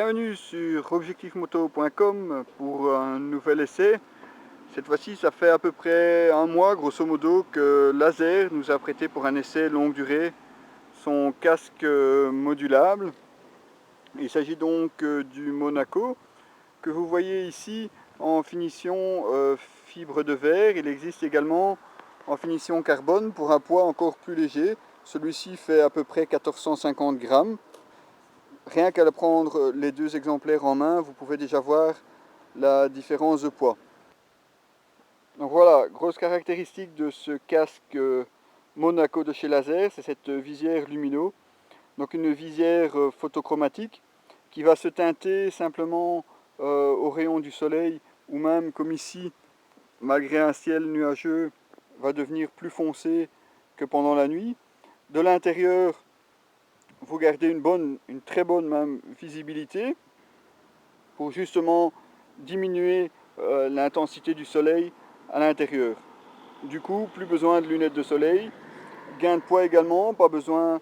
Bienvenue sur objectifmoto.com pour un nouvel essai. Cette fois-ci, ça fait à peu près un mois, grosso modo, que Laser nous a prêté pour un essai longue durée son casque modulable. Il s'agit donc du Monaco, que vous voyez ici en finition fibre de verre. Il existe également en finition carbone pour un poids encore plus léger. Celui-ci fait à peu près 1450 grammes. Rien qu'à prendre les deux exemplaires en main, vous pouvez déjà voir la différence de poids. Donc voilà, grosse caractéristique de ce casque Monaco de chez Laser, c'est cette visière lumino. Donc une visière photochromatique qui va se teinter simplement au rayon du soleil, ou même comme ici, malgré un ciel nuageux, va devenir plus foncé que pendant la nuit. De l'intérieur, vous gardez une très bonne même visibilité pour justement diminuer l'intensité du soleil à l'intérieur. Du coup, plus besoin de lunettes de soleil. Gain de poids également, pas besoin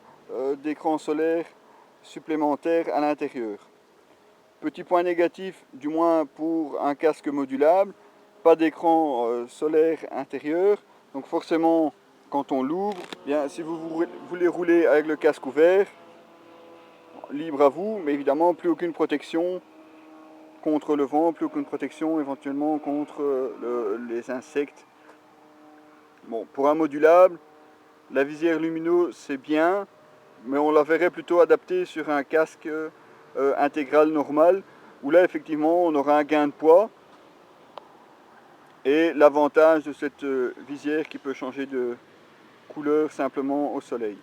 d'écran solaire supplémentaire à l'intérieur. Petit point négatif, du moins pour un casque modulable, pas d'écran solaire intérieur. Donc forcément, quand on l'ouvre, bien, si vous voulez rouler avec le casque ouvert, libre à vous, mais évidemment plus aucune protection contre le vent, plus aucune protection éventuellement contre les insectes. Bon, pour un modulable, la visière lumino c'est bien, mais on la verrait plutôt adaptée sur un casque intégral normal, où là effectivement on aura un gain de poids et l'avantage de cette visière qui peut changer de couleur simplement au soleil.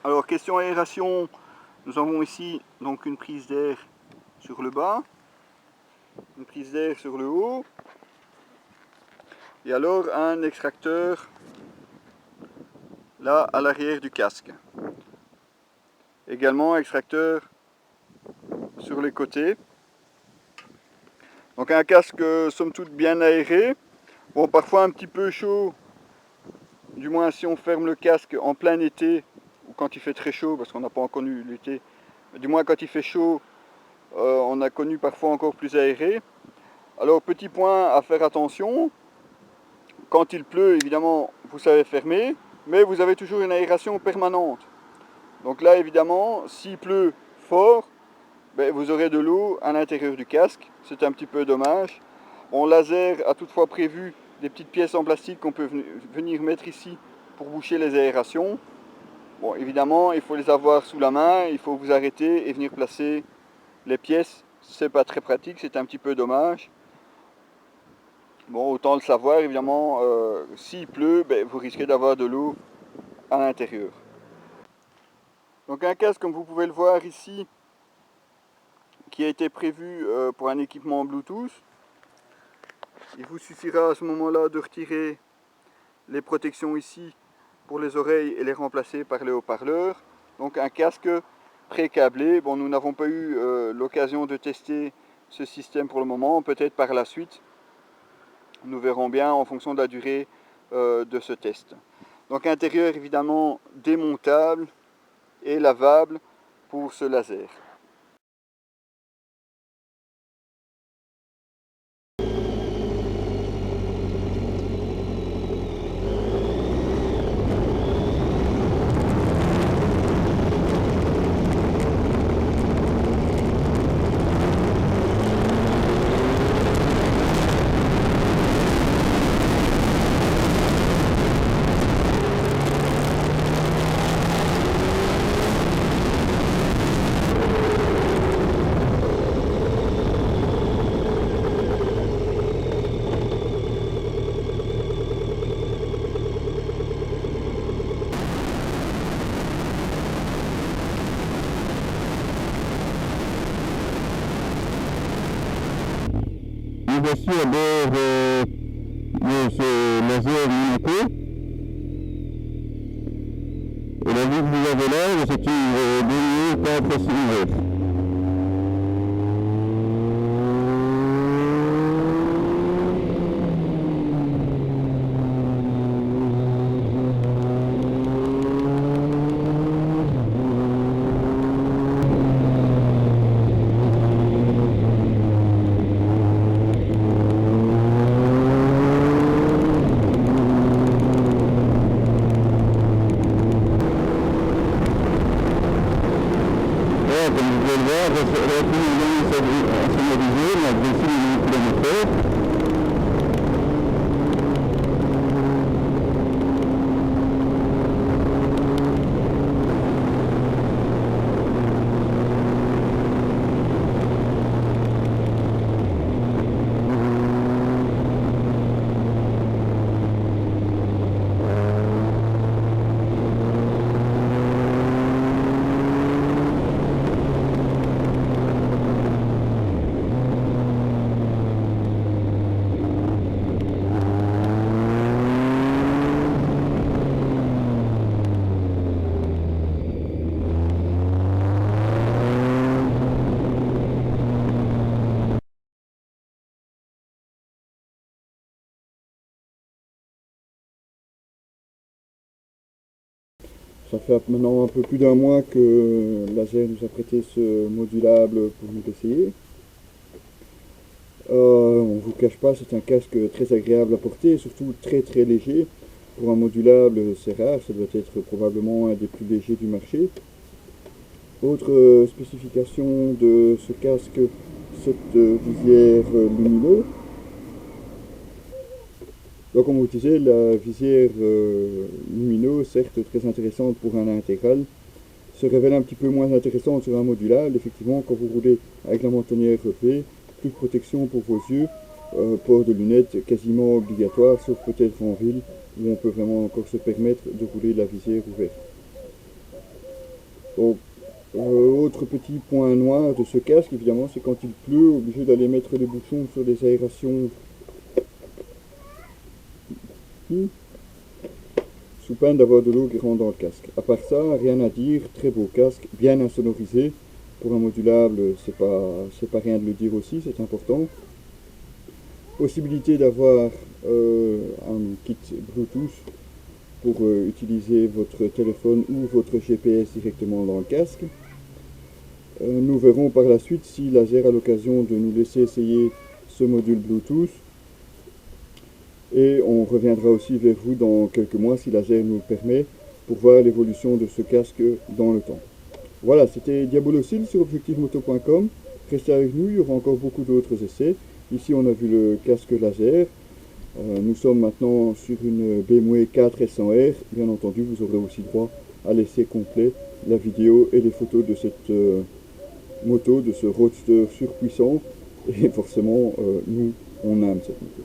Alors question aération, nous avons ici donc une prise d'air sur le bas, une prise d'air sur le haut, et alors un extracteur là à l'arrière du casque. Également extracteur sur les côtés. Donc un casque somme toute bien aéré, bon parfois un petit peu chaud, du moins si on ferme le casque en plein été, ou quand il fait très chaud, parce qu'on n'a pas encore connu l'été, du moins quand il fait chaud, on a connu parfois encore plus aéré. Alors petit point à faire attention, quand il pleut évidemment vous savez fermer, mais vous avez toujours une aération permanente. Donc là évidemment s'il pleut fort, ben, vous aurez de l'eau à l'intérieur du casque, c'est un petit peu dommage. Bon, Laser a toutefois prévu des petites pièces en plastique qu'on peut venir mettre ici pour boucher les aérations. Bon, évidemment, il faut les avoir sous la main, il faut vous arrêter et venir placer les pièces. C'est pas très pratique, c'est un petit peu dommage. Bon, autant le savoir, évidemment, s'il pleut, ben, vous risquez d'avoir de l'eau à l'intérieur. Donc un casque, comme vous pouvez le voir ici, qui a été prévu pour un équipement Bluetooth. Il vous suffira à ce moment-là de retirer les protections ici pour les oreilles et les remplacer par les haut-parleurs. Donc un casque pré-câblé. Bon, nous n'avons pas eu l'occasion de tester ce système pour le moment, peut-être par la suite. Nous verrons bien en fonction de la durée de ce test. Donc intérieur évidemment démontable et lavable pour ce Laser. Voici à bord de ce Laser Monaco. Et la vue que vous avez là, c'est une baignée 4 cylindres. pouvez le voir, relativement bien sonorisé, malgré 6 km/h. Ça fait maintenant un peu plus d'un mois que Laser nous a prêté ce modulable pour nous essayer. On ne vous cache pas, c'est un casque très agréable à porter et surtout très très léger. Pour un modulable, c'est rare, ça doit être probablement un des plus légers du marché. Autre spécification de ce casque, cette visière lumineuse. Donc comme vous disiez, la visière lumineuse, certes très intéressante pour un intégral, se révèle un petit peu moins intéressante sur un modulable. Effectivement, quand vous roulez avec la mentonnière relevée, plus de protection pour vos yeux, port de lunettes quasiment obligatoire, sauf peut-être en ville, où on peut vraiment encore se permettre de rouler la visière ouverte. Donc, autre petit point noir de ce casque, évidemment, c'est quand il pleut, obligé d'aller mettre les bouchons sur des aérations sous peine d'avoir de l'eau qui rentre dans le casque. À part ça, rien à dire, très beau casque, bien insonorisé. Pour un modulable, c'est pas rien de le dire aussi, c'est important. Possibilité d'avoir un kit Bluetooth pour utiliser votre téléphone ou votre GPS directement dans le casque. Nous verrons par la suite si Laser a l'occasion de nous laisser essayer ce module Bluetooth. Et on reviendra aussi vers vous dans quelques mois si Laser nous le permet pour voir l'évolution de ce casque dans le temps. Voilà, c'était Diabolocil sur objectivemoto.com. Restez avec nous, il y aura encore beaucoup d'autres essais. Ici on a vu le casque Laser. Nous sommes maintenant sur une BMW 4 S100R. Bien entendu, vous aurez aussi droit à l'essai complet, la vidéo et les photos de cette moto, de ce roadster surpuissant. Et forcément, nous, on aime cette moto.